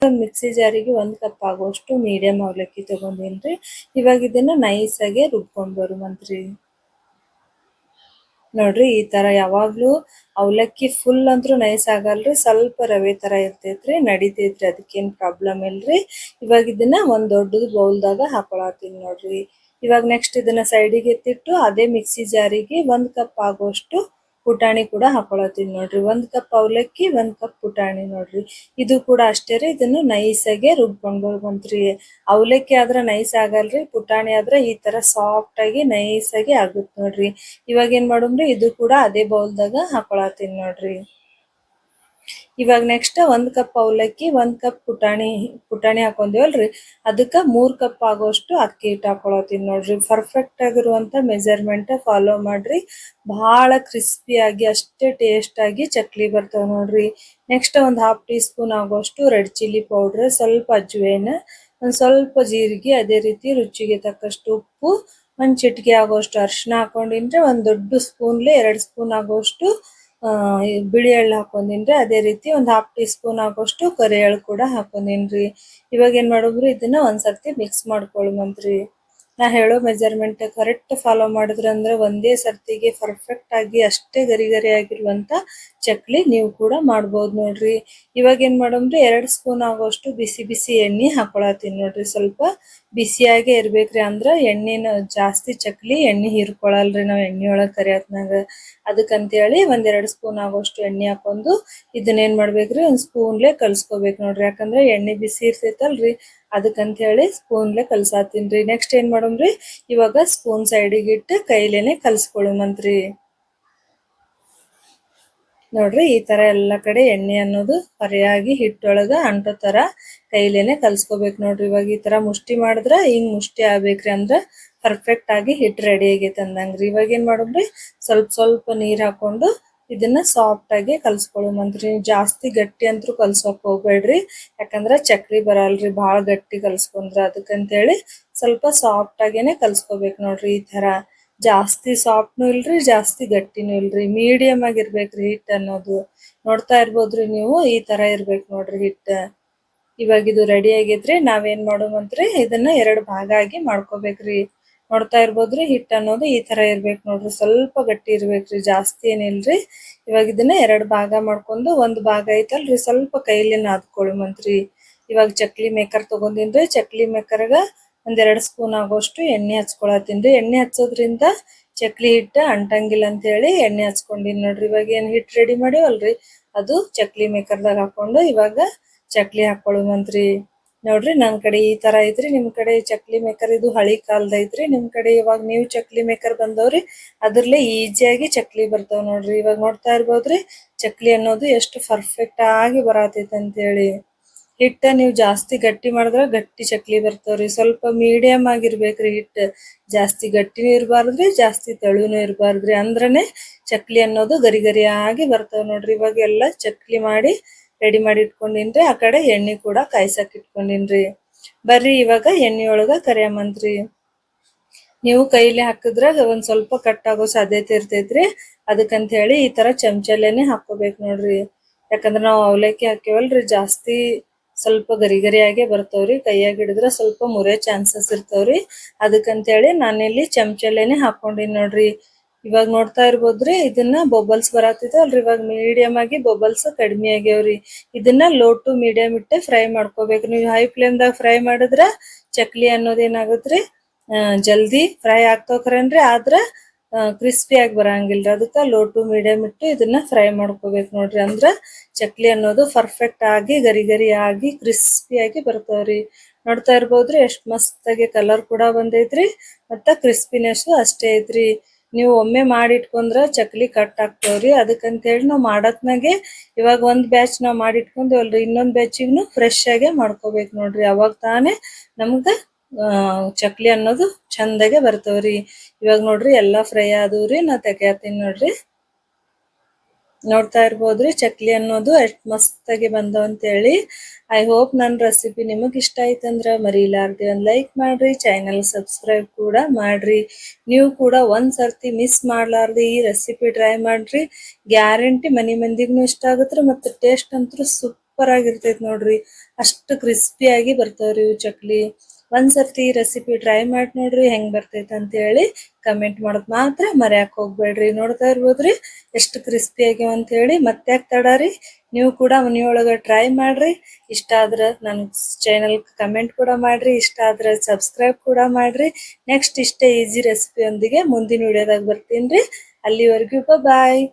Mixie ಜಾರಿಗೆ 1 cup ಆಗುವಷ್ಟು medium ಅವಲಕ್ಕಿ ತಗೊಂಡಿನ್ರಿ. ಇವಾಗ ಇದನ್ನ ನೈಸ್ ಆಗಿ ರುಬ್ಕೊಂಡ್ ಬರುವಂತ್ರಿ. ನೋಡ್ರಿ ಈ ತರ ಯಾವಾಗ್ಲೂ ಅವಲಕ್ಕಿ ಫುಲ್ ಅಂತೂ ನೈಸ್ ಆಗಲ್ರಿ, ಸ್ವಲ್ಪ ರವೆ ತರ ಇರ್ತೈತ್ರಿ, ನಡಿತೈತ್ರಿ, ಅದಕ್ಕೇನ್ ಪ್ರಾಬ್ಲಮ್ ಇಲ್ರಿ. ಇವಾಗ ಇದನ್ನ ಒಂದ್ ದೊಡ್ಡದು ಬೌಲ್ದಾಗ ಹಾಕೊಳತೀನಿ ನೋಡ್ರಿ. ಇವಾಗ ನೆಕ್ಸ್ಟ್ ಇದನ್ನ ಸೈಡಿಗೆ ಎತ್ತಿಟ್ಟು ಅದೇ ಮಿಕ್ಸಿ ಜಾರಿಗೆ 1 ಕಪ್ ಆಗುವಷ್ಟು ಪುಟಾಣಿ ಕೂಡ ಹಾಕೊಳತೀನಿ ನೋಡ್ರಿ. 1 ಕಪ್ ಅವಲಕ್ಕಿ 1 ಕಪ್ ಪುಟಾಣಿ ನೋಡ್ರಿ. ಇದು ಕೂಡ ಅಷ್ಟೇ ರೀ, ಇದನ್ನು ನೈಸ್ ಆಗಿ ರುಬ್ಕೊಂಡ್ ಬರ್ಬಂತ್ರಿ. ಅವಲಕ್ಕಿ ಆದ್ರ ನೈಸ್ ಆಗಲ್ರಿ, ಪುಟಾಣಿ ಆದ್ರ ಈ ತರ ಸಾಫ್ಟ್ ಆಗಿ ನೈಸ್ ಆಗಿ ಆಗುತ್ತೆ ನೋಡ್ರಿ. ಇವಾಗ ಏನ್ ಮಾಡುಮ್ರಿ, ಇದು ಕೂಡ ಅದೇ ಬೌಲ್ದಾಗ ಹಾಕೊಳತೀನಿ ನೋಡ್ರಿ. ಇವಾಗ ನೆಕ್ಸ್ಟ್ 1 ಕಪ್ ಅವಲಕ್ಕಿ 1 ಕಪ್ ಪುಟಾಣಿ ಹಾಕೊಂದಿವಲ್ರಿ, ಅದಕ್ಕ 3 ಕಪ್ ಆಗೋಷ್ಟು ಅಕ್ಕಿ ಹಿಟ್ಟು ಹಾಕೊಳತೀನಿ ನೋಡ್ರಿ. ಪರ್ಫೆಕ್ಟ್ ಆಗಿರುವಂತ ಮೆಜರ್ಮೆಂಟ್ ಫಾಲೋ ಮಾಡ್ರಿ. ಬಹಳ ಕ್ರಿಸ್ಪಿ ಆಗಿ ಅಷ್ಟೇ ಟೇಸ್ಟ್ ಆಗಿ ಚಕ್ಲಿ ಬರ್ತಾವ ನೋಡ್ರಿ. ನೆಕ್ಸ್ಟ್ ಒಂದ್ 1/2 ಟೀ ಸ್ಪೂನ್ ಆಗೋಷ್ಟು ರೆಡ್ ಚಿಲ್ಲಿ ಪೌಡರ್, ಸ್ವಲ್ಪ ಅಜ್ವೇನ್, ಒಂದ್ ಸ್ವಲ್ಪ ಜೀರಿಗೆ, ಅದೇ ರೀತಿ ರುಚಿಗೆ ತಕ್ಕಷ್ಟು ಉಪ್ಪು, ಒಂದ್ ಚಿಟಿಕೆ ಆಗೋಷ್ಟು ಅರಿಶಿನ ಹಾಕೊಂಡಿನ್ರಿ. ಒಂದ್ ದೊಡ್ಡ ಸ್ಪೂನ್ಲೆ 2 ಸ್ಪೂನ್ ಆಗೋಷ್ಟು ಬಿಳಿ ಎಳ್ಳು ಹಾಕೊಂಡಿನ್ರಿ. ಅದೇ ರೀತಿ ಒಂದ್ 1/2 ಟೀ ಸ್ಪೂನ್ ಆಗೋಷ್ಟು ಕರಿ ಎಳ್ಳು ಕೂಡ ಹಾಕೊಂಡಿನ್ರಿ. ಇವಾಗ ಏನ್ ಮಾಡೋದ್ರಿ, ಇದನ್ನ ಒಂದ್ಸರ್ತಿ ಮಿಕ್ಸ್ ಮಾಡ್ಕೊಳ್ವಂತ್ರಿ. ನಾ ಹೇಳೋ ಮೆಜರ್ಮೆಂಟ್ ಕರೆಕ್ಟ್ ಫಾಲೋ ಮಾಡಿದ್ರಂದ್ರೆ ಒಂದೇ ಸರ್ತಿಗೆ ಪರ್ಫೆಕ್ಟ್ ಆಗಿ ಅಷ್ಟೇ ಗರಿ ಗರಿ ಆಗಿರುವಂತ ಚಕ್ಲಿ ನೀವು ಕೂಡ ಮಾಡ್ಬೋದು ನೋಡ್ರಿ. ಇವಾಗ ಏನ್ ಮಾಡೋಮ್ರಿ, 2 ಸ್ಪೂನ್ ಆಗೋಷ್ಟು ಬಿಸಿ ಬಿಸಿ ಎಣ್ಣೆ ಹಾಕೊಳತೀನಿ ನೋಡ್ರಿ. ಸ್ವಲ್ಪ ಬಿಸಿಯಾಗೆ ಇರ್ಬೇಕ್ರಿ, ಅಂದ್ರ ಎಣ್ಣೆನ ಜಾಸ್ತಿ ಚಕ್ಲಿ ಎಣ್ಣೆ ಹೀರ್ಕೊಳಲ್ರಿ ನಾವ್ ಎಣ್ಣೆ ಒಳಗ್ ಕರಿಯತ್ನಾಗ. ಅದಕ್ಕಂತೇಳಿ ಒಂದ್ 2 ಸ್ಪೂನ್ ಆಗೋಷ್ಟು ಎಣ್ಣೆ ಹಾಕೊಂಡು ಇದನ್ನ ಏನ್ ಮಾಡ್ಬೇಕ್ರಿ, ಒಂದ್ ಸ್ಪೂನ್ಲೆ ಕಲ್ಸ್ಕೊಬೇಕ್ ನೋಡ್ರಿ. ಯಾಕಂದ್ರೆ ಎಣ್ಣೆ ಬಿಸಿ ಇರ್ತೈತಲ್ರಿ, ಅದಕ್ಕಂತ ಹೇಳಿ ಸ್ಪೂನ್ಲೆ ಕಲ್ಸಾತೀನ್ರಿ. ನೆಕ್ಸ್ಟ್ ಏನ್ ಮಾಡೋಮ್ರಿ, ಇವಾಗ ಸ್ಪೂನ್ ಸೈಡಿಗೆ ಇಟ್ಟು ಕೈಲೇನೆ ಕಲ್ಸ್ಕೊಳ್ಳುಮಂತ್ರಿ. ನೋಡ್ರಿ ಈ ತರ ಎಲ್ಲಾ ಕಡೆ ಎಣ್ಣೆ ಅನ್ನೋದು ಸರಿಯಾಗಿ ಹಿಟ್ಟೊಳಗ ಅಂಟೋ ತರ ಕೈಲೇನೆ ಕಲ್ಸ್ಕೋಬೇಕು ನೋಡ್ರಿ. ಇವಾಗ ಈ ತರ ಮುಷ್ಟಿ ಮಾಡಿದ್ರ ಹಿಂಗ್ ಮುಷ್ಟಿ ಆಗ್ಬೇಕ್ರಿ, ಅಂದ್ರ ಪರ್ಫೆಕ್ಟ್ ಆಗಿ ಹಿಟ್ ರೆಡಿ ಆಗೈತೆ ಅಂದಂಗ್ರಿ. ಇವಾಗ ಏನ್ ಮಾಡೋಮ್ರಿ, ಸ್ವಲ್ಪ ಸ್ವಲ್ಪ ನೀರ್ ಹಾಕೊಂಡು ಇದನ್ನ ಸಾಫ್ಟ್ ಆಗಿ ಕಲ್ಸ್ಕೊಳ್ಳುಮಂತ್ರಿ. ಜಾಸ್ತಿ ಗಟ್ಟಿ ಅಂತೂ ಕಲ್ಸೋಕ್ ಹೋಗ್ಬೇಡ್ರಿ, ಯಾಕಂದ್ರ ಚಕ್ಲಿ ಬರಲ್ರಿ ಬಹಳ ಗಟ್ಟಿ ಕಲ್ಸ್ಕೊಂಡ್ರ. ಅದಕ್ಕಂತೇಳಿ ಸ್ವಲ್ಪ ಸಾಫ್ಟ್ ಆಗೇನೆ ಕಲ್ಸ್ಕೋಬೇಕು ನೋಡ್ರಿ. ಈ ತರ ಜಾಸ್ತಿ ಸಾಫ್ಟ್ನು ಇಲ್ರಿ, ಜಾಸ್ತಿ ಗಟ್ಟಿನೂ ಇಲ್ರಿ, ಮೀಡಿಯಂ ಆಗಿರ್ಬೇಕ್ರಿ ಹಿಟ್ ಅನ್ನೋದು. ನೋಡ್ತಾ ಇರ್ಬೋದ್ರಿ ನೀವು, ಈ ತರ ಇರ್ಬೇಕು ನೋಡ್ರಿ ಹಿಟ್. ಇವಾಗ ಇದು ರೆಡಿ ಆಗೈತ್ರಿ. ನಾವೇನ್ ಮಾಡೋಮಂತ್ರಿ, ಇದನ್ನ 2 ಭಾಗ ಆಗಿ ಮಾಡ್ಕೋಬೇಕ್ರಿ. ನೋಡ್ತಾ ಇರ್ಬೋದ್ರಿ, ಹಿಟ್ ಅನ್ನೋದು ಈ ತರ ಇರ್ಬೇಕು ನೋಡ್ರಿ, ಸ್ವಲ್ಪ ಗಟ್ಟಿ ಇರ್ಬೇಕ್ರಿ, ಜಾಸ್ತಿ ಏನಿಲ್ರಿ. ಇವಾಗ ಇದನ್ನ 2 ಭಾಗ ಮಾಡ್ಕೊಂಡು ಒಂದ್ ಭಾಗ ಐತಲ್ರಿ ಸ್ವಲ್ಪ ಕೈಲಿ ನಾದ್ಕೊಳ್ಳುಮಂತ್ರಿ. ಇವಾಗ ಚಕ್ಲಿ ಮೇಕರ್ ತಗೊಂಡಿನ್ರಿ. ಚಕ್ಲಿ ಮೇಕರ್ಗ ಒಂದ್ 2 ಸ್ಪೂನ್ ಆಗೋಷ್ಟು ಎಣ್ಣೆ ಹಚ್ಕೊಳತೀನ್ರಿ. ಎಣ್ಣೆ ಹಚ್ಚೋದ್ರಿಂದ ಚಕ್ಲಿ ಹಿಟ್ಟ ಅಂಟಂಗಿಲ್ಲ ಅಂತ ಹೇಳಿ ಎಣ್ಣೆ ಹಚ್ಕೊಂಡಿನ್ ನೋಡ್ರಿ. ಇವಾಗ ಏನ್ ಹಿಟ್ ರೆಡಿ ಮಾಡಿವಲ್ರಿ, ಅದು ಚಕ್ಲಿ ಮೇಕರ್ದಾಗ ಹಾಕೊಂಡು ಇವಾಗ ಚಕ್ಲಿ ಹಾಕೊಳ್ಳುಮಂತ್ರಿ. ನೋಡ್ರಿ ನನ್ ಕಡೆ ಈ ತರ ಐತ್ರಿ, ನಿಮ್ ಕಡೆ ಚಕ್ಲಿ ಮೇಕರ್ ಇದು ಹಳಿ ಕಾಲದ ಐತ್ರಿ. ನಿಮ್ ಕಡೆ ಇವಾಗ ನೀವು ಚಕ್ಲಿ ಮೇಕರ್ ಬಂದವ್ರಿ, ಅದ್ರಲ್ಲೇ ಈಜಿಯಾಗಿ ಚಕ್ಲಿ ಬರ್ತಾವ್ ನೋಡ್ರಿ. ಇವಾಗ ನೋಡ್ತಾ ಇರ್ಬೋದ್ರಿ ಚಕ್ಲಿ ಅನ್ನೋದು ಎಷ್ಟು ಪರ್ಫೆಕ್ಟ್ ಆಗಿ ಬರತೈತೆ ಅಂತ ಹೇಳಿ. ಹಿಟ್ಟ ನೀವು ಜಾಸ್ತಿ ಗಟ್ಟಿ ಮಾಡಿದ್ರ ಗಟ್ಟಿ ಚಕ್ಲಿ ಬರ್ತಾವ್ರಿ. ಸ್ವಲ್ಪ ಮೀಡಿಯಂ ಆಗಿರ್ಬೇಕ್ರಿ ಹಿಟ್, ಜಾಸ್ತಿ ಗಟ್ಟಿನೂ ಇರಬಾರ್ದ್ರಿ, ಜಾಸ್ತಿ ತೆಳುನೂ ಇರಬಾರ್ದ್ರಿ, ಅಂದ್ರನೆ ಚಕ್ಲಿ ಅನ್ನೋದು ಗರಿ ಗರಿ ಆಗಿ ಬರ್ತಾವ್ ನೋಡ್ರಿ. ಇವಾಗ ಎಲ್ಲಾ ಚಕ್ಲಿ ಮಾಡಿ ರೆಡಿ ಮಾಡಿ ಇಟ್ಕೊಂಡಿನ್ರಿ. ಆ ಕಡೆ ಎಣ್ಣೆ ಕೂಡ ಕಾಯ್ಸಕ್ ಇಟ್ಕೊಂಡಿನ್ರಿ. ಬರ್ರಿ ಇವಾಗ ಎಣ್ಣೆ ಒಳಗ ಕರಿಯಮಂತ್ರಿ. ನೀವು ಕೈಲಿ ಹಾಕಿದ್ರ ಒಂದ್ ಸ್ವಲ್ಪ ಕಟ್ ಆಗೋ ಸಾಧ್ಯತೆ ಇರ್ತೈತ್ರಿ. ಅದಕ್ಕಂತ ಹೇಳಿ ಈ ತರ ಚಮಚಲೇನೆ ಹಾಕೋಬೇಕು ನೋಡ್ರಿ. ಯಾಕಂದ್ರ ನಾವು ಅವಲಕ್ಕಿ ಹಾಕಿವಲ್ರಿ, ಜಾಸ್ತಿ ಸ್ವಲ್ಪ ಗರಿ ಗರಿಯಾಗೆ ಬರ್ತಾವ್ರಿ. ಕೈಯಾಗ ಹಿಡಿದ್ರ ಸ್ವಲ್ಪ ಮುರಿಯೋ ಚಾನ್ಸಸ್ ಇರ್ತಾವ್ರಿ. ಅದಕ್ಕಂತ ಹೇಳಿ ನಾನಿಲ್ಲಿ ಚಮಚಲೇನೆ ಹಾಕೊಂಡಿನ್ ನೋಡ್ರಿ. ಇವಾಗ ನೋಡ್ತಾ ಇರ್ಬೋದ್ರಿ, ಇದನ್ನ ಬಬಲ್ಸ್ ಬರತ್ತಿದವಲ್ರಿ, ಇವಾಗ ಮೀಡಿಯಂ ಆಗಿ ಬಬಲ್ಸ್ ಕಡಿಮೆ ಆಗ್ಯಾವ್ರಿ. ಇದನ್ನ ಲೋ ಟು ಮೀಡಿಯಂ ಇಟ್ಟೆ ಫ್ರೈ ಮಾಡ್ಕೋಬೇಕು. ನೀವು ಹೈ ಫ್ಲೇಮ್ ದಾಗ ಫ್ರೈ ಮಾಡಿದ್ರ ಚಕ್ಲಿ ಅನ್ನೋದ್ ಏನಾಗತ್ರಿ, ಜಲ್ದಿ ಫ್ರೈ ಆಗ್ತಾವ್ಕರೇನ್ರಿ, ಆದ್ರ ಕ್ರಿಸ್ಪಿ ಆಗಿ ಬರಂಗಿಲ್ರಿ. ಅದಕ್ಕ ಲೋ ಟು ಮೀಡಿಯಂ ಇಟ್ಟು ಇದನ್ನ ಫ್ರೈ ಮಾಡ್ಕೋಬೇಕು ನೋಡ್ರಿ. ಅಂದ್ರ ಚಕ್ಲಿ ಅನ್ನೋದು ಪರ್ಫೆಕ್ಟ್ ಆಗಿ ಗರಿ ಗರಿ ಆಗಿ ಕ್ರಿಸ್ಪಿ ಆಗಿ ಬರ್ತಾವ್ರಿ. ನೋಡ್ತಾ ಇರ್ಬೋದ್ರಿ ಎಷ್ಟ್ ಮಸ್ತ್ ಆಗಿ ಕಲರ್ ಕೂಡ ಬಂದೈತ್ರಿ, ಮತ್ತ ಕ್ರಿಸ್ಪಿನೆಸ್ ಅಷ್ಟೇ ಐತ್ರಿ. ನೀವು ಒಮ್ಮೆ ಮಾಡಿ ಇಟ್ಕೊಂಡ್ರ ಚಕ್ಲಿ ಕಟ್ ಆಗ್ತಾವ್ರಿ. ಅದಕ್ಕಂತ ಹೇಳಿ ನಾವ್ ಮಾಡತ್ನಾಗೆ ಇವಾಗ ಒಂದ್ ಬ್ಯಾಚ್ ನಾವ್ ಮಾಡಿ ಇಟ್ಕೊಂಡೇವಲ್ರಿ, ಇನ್ನೊಂದ್ ಬ್ಯಾಚಿಗ್ನು ಫ್ರೆಶ್ ಆಗಿ ಮಾಡ್ಕೋಬೇಕು ನೋಡ್ರಿ. ಅವಾಗ ತಾನೇ ನಮ್ಗ ಚಕ್ಲಿ ಅನ್ನೋದು ಚಂದಾಗೆ ಬರ್ತಾವ್ರಿ. ಇವಾಗ ನೋಡ್ರಿ ಎಲ್ಲಾ ಫ್ರೈ ಆದವ್ರಿ, ನಾ ತೆಗ್ಯಾತೀನಿ ನೋಡ್ರಿ. ನೋಡ್ತಾ ಇರ್ಬೋದ್ರಿ ಚಕ್ಲಿ ಅನ್ನೋದು ಎಷ್ಟ್ ಮಸ್ತ್ ಆಗಿ ಬಂದವ ಅಂತ ಹೇಳಿ. ಐ ಹೋಪ್ ನನ್ ರೆಸಿಪಿ ನಿಮಗ್ ಇಷ್ಟ ಆಯ್ತಂದ್ರ ಮರಿಲಾರ್ದೆ ಒಂದ್ ಲೈಕ್ ಮಾಡ್ರಿ, ಚಾನೆಲ್ ಸಬ್ಸ್ಕ್ರೈಬ್ ಕೂಡ ಮಾಡ್ರಿ. ನೀವು ಕೂಡ ಒಂದ್ ಸರ್ತಿ ಮಿಸ್ ಮಾಡ್ಲಾರ್ದೆ ಈ ರೆಸಿಪಿ ಟ್ರೈ ಮಾಡ್ರಿ. ಗ್ಯಾರಂಟಿ ಮನಿ ಮಂದಿಗ್ನು ಇಷ್ಟ ಆಗತ್ರಿ, ಮತ್ತೆ ಟೇಸ್ಟ್ ಅಂತೂ ಸೂಪರ್ ಆಗಿರ್ತೈತಿ ನೋಡ್ರಿ. ಅಷ್ಟು ಕ್ರಿಸ್ಪಿಯಾಗಿ ಬರ್ತಾವ್ರಿ ಇವು ಚಕ್ಲಿ. ಒಂದ್ಸರ್ತಿ ಈ ರೆಸಿಪಿ ಟ್ರೈ ಮಾಡಿ ನೋಡ್ರಿ ಹೆಂಗ್ ಬರ್ತೈತೆ ಅಂತ ಹೇಳಿ ಕಮೆಂಟ್ ಮಾಡೋದ್ ಮಾತ್ರ ಮರ್ಯಾಕ್ ಹೋಗ್ಬೇಡ್ರಿ. ನೋಡ್ತಾ ಇರ್ಬೋದ್ರಿ ಎಷ್ಟು ಕ್ರಿಸ್ಪಿ ಆಗ್ಯಾವ ಅಂತ ಹೇಳಿ. ಮತ್ತೆ ತಡರಿ, ನೀವು ಕೂಡ ಮನಿಯೊಳಗ ಟ್ರೈ ಮಾಡ್ರಿ. ಇಷ್ಟ ಆದ್ರ ನನ್ ಚಾನೆಲ್ ಕಮೆಂಟ್ ಕೂಡ ಮಾಡ್ರಿ. ಇಷ್ಟ ಆದ್ರ ಸಬ್ಸ್ಕ್ರೈಬ್ ಕೂಡ ಮಾಡ್ರಿ. ನೆಕ್ಸ್ಟ್ ಇಷ್ಟೇ ಈಜಿ ರೆಸಿಪಿ ಒಂದಿಗೆ ಮುಂದಿನ ವಿಡಿಯೋದಾಗ ಬರ್ತೀನಿ. ಅಲ್ಲಿವರೆಗೂ ಬಾಯ್.